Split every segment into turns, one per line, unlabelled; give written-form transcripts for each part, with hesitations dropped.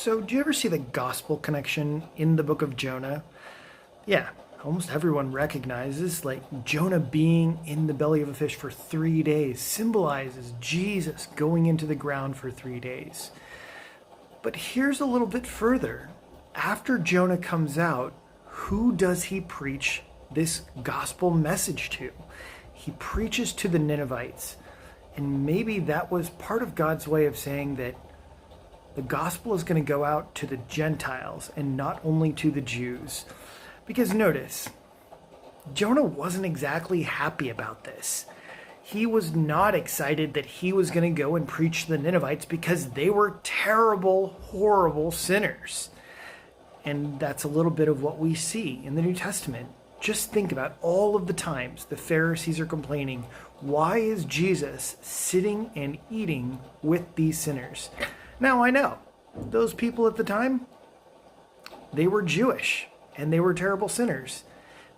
So, do you ever see the gospel connection in the book of Jonah? Yeah, almost everyone recognizes, like, Jonah being in the belly of a fish for 3 days symbolizes Jesus going into the ground for 3 days. But here's a little bit further. After Jonah comes out, who does he preach this gospel message to? He preaches to the Ninevites. And maybe that was part of God's way of saying that the gospel is going to go out to the Gentiles and not only to the Jews. Because notice, Jonah wasn't exactly happy about this. He was not excited that he was going to go and preach to the Ninevites because they were terrible, horrible sinners. And that's a little bit of what we see in the New Testament. Just think about all of the times the Pharisees are complaining, why is Jesus sitting and eating with these sinners? Now I know, those people at the time, they were Jewish and they were terrible sinners.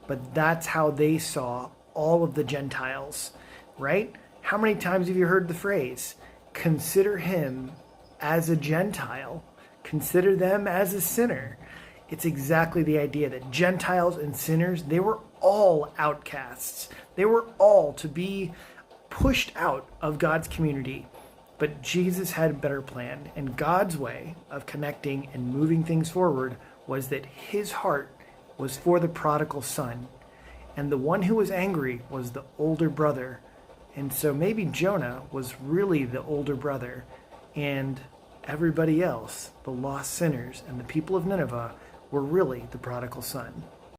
But that's how they saw all of the Gentiles, right? How many times have you heard the phrase, consider him as a Gentile, consider them as a sinner? It's exactly the idea that Gentiles and sinners, they were all outcasts. They were all to be pushed out of God's community. But Jesus had a better plan, and God's way of connecting and moving things forward was that his heart was for the prodigal son, and the one who was angry was the older brother. And so maybe Jonah was really the older brother, and everybody else, the lost sinners and the people of Nineveh, were really the prodigal son.